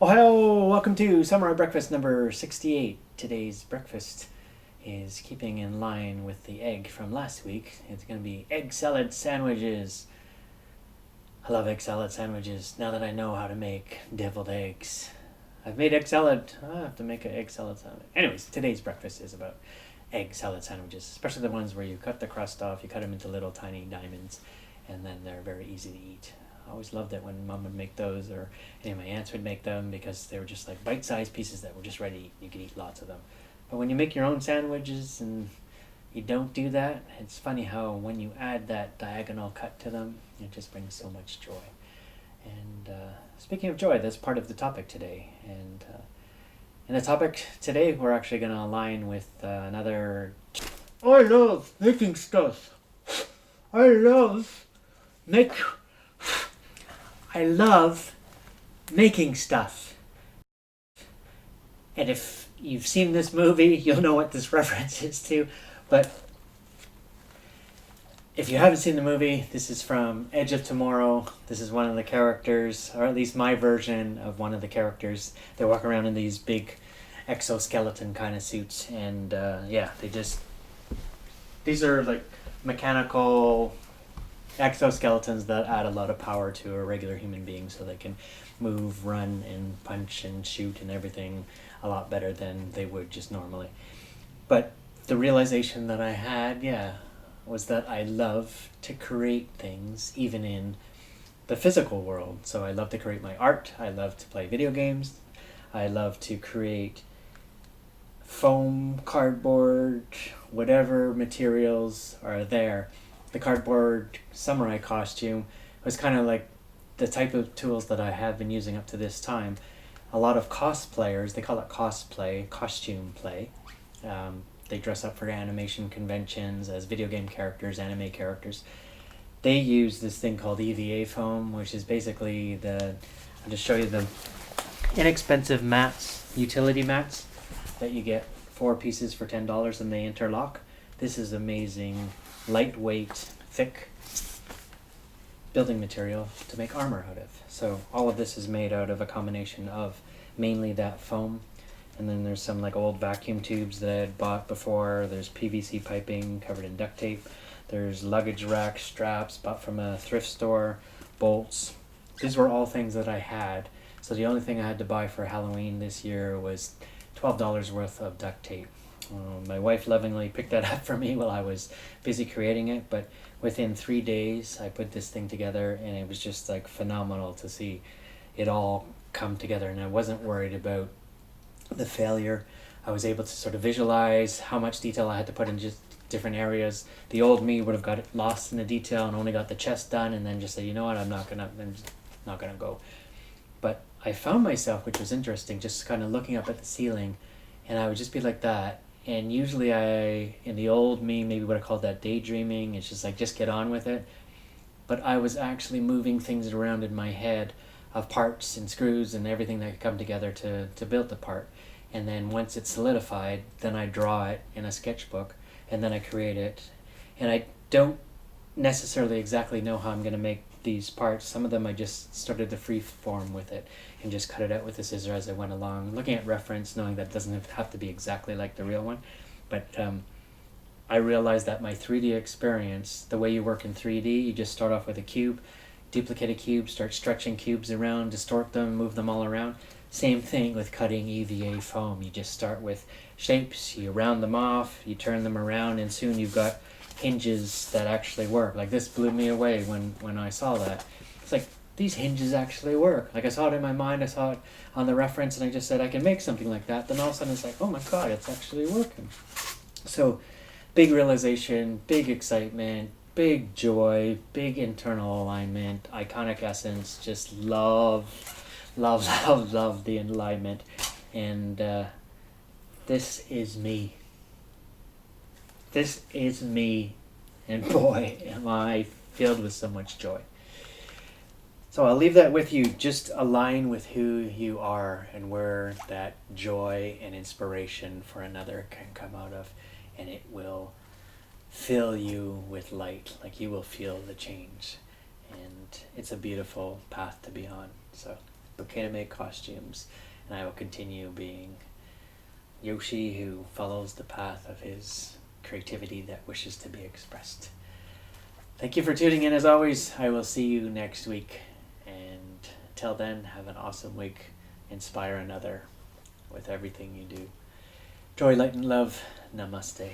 Ohio, welcome to Samurai Breakfast number 68. Today's breakfast is keeping in line with the egg from last week. It's going to be egg salad sandwiches. I love egg salad sandwiches now that I know how to make deviled eggs. I've made egg salad. I have to make an egg salad sandwich. Anyways, today's breakfast is about egg salad sandwiches, especially the ones where you cut the crust off, you cut them into little tiny diamonds, and then they're very easy to eat. I always loved it when Mom would make those, or any of my aunts would make them, because they were just like bite-sized pieces that were just ready to eat. You could eat lots of them. But when you make your own sandwiches and you don't do that, it's funny how when you add that diagonal cut to them, it just brings so much joy. And speaking of joy, that's part of the topic today. And in the topic today, we're actually going to align with another. I love making stuff. I love make. I love making stuff. And if you've seen this movie, you'll know what this reference is to. But if you haven't seen the movie, this is from Edge of Tomorrow. This is one of the characters, or at least my version of one of the characters. They walk around in these big exoskeleton kind of suits, and these are like mechanical exoskeletons that add a lot of power to a regular human being, so they can move, run, and punch and shoot and everything a lot better than they would just normally. But the realization that I had, was that I love to create things even in the physical world. So I love to create my art, I love to play video games, I love to create foam, cardboard, whatever materials are there. The cardboard samurai costume was kind of like the type of tools that I have been using up to this time. A lot of cosplayers, they call it cosplay, costume play. They dress up for animation conventions as video game characters, anime characters. They use this thing called EVA foam, which is basically I'll just show you the inexpensive mats, utility mats, that you get 4 pieces for $10 and they interlock. This is amazing, lightweight, thick building material to make armor out of. So all of this is made out of a combination of mainly that foam, and then there's some like old vacuum tubes that I had bought before. There's PVC piping covered in duct tape. There's luggage rack straps bought from a thrift store, bolts. These were all things that I had. So the only thing I had to buy for Halloween this year was $12 worth of duct tape. My wife lovingly picked that up for me while I was busy creating it, but within 3 days I put this thing together, and it was just like phenomenal to see it all come together, and I wasn't worried about the failure. I was able to sort of visualize how much detail I had to put in just different areas. The old me would have got lost in the detail and only got the chest done, and then just say, you know what, I'm not gonna go. But I found myself, which was interesting, just kind of looking up at the ceiling, and I would just be like that. And usually in the old me, maybe would have called that daydreaming. It's just like, just get on with it. But I was actually moving things around in my head of parts and screws and everything that could come together to build the part. And then once it's solidified, then I draw it in a sketchbook, and then I create it. And I don't necessarily exactly know how I'm going to make these parts. Some of them I just started to free form with it and just cut it out with the scissor as I went along, looking at reference, knowing that it doesn't have to be exactly like the real one. But I realized that my 3D experience, the way you work in 3D, you just start off with a cube, duplicate a cube, start stretching cubes around, distort them, move them all around. Same thing with cutting EVA foam. You just start with shapes, you round them off, you turn them around, and soon you've got hinges that actually work. Like, this blew me away when I saw that. It's like, these hinges actually work. Like, I saw it in my mind, I saw it on the reference, and I just said I can make something like that. Then all of a sudden it's like, oh my god, it's actually working. So big realization, big excitement, big joy, big internal alignment, iconic essence. Just love the alignment. And this is me. This is me, and boy, am I filled with so much joy. So I'll leave that with you. Just align with who you are and where that joy and inspiration for another can come out of, and it will fill you with light. Like, you will feel the change, and it's a beautiful path to be on. So okay to make costumes, and I will continue being Yoshi who follows the path of his creativity that wishes to be expressed. Thank you for tuning in as always. I will see you next week, and until then, have an awesome week. Inspire another with everything you do. Joy, light, and love. Namaste.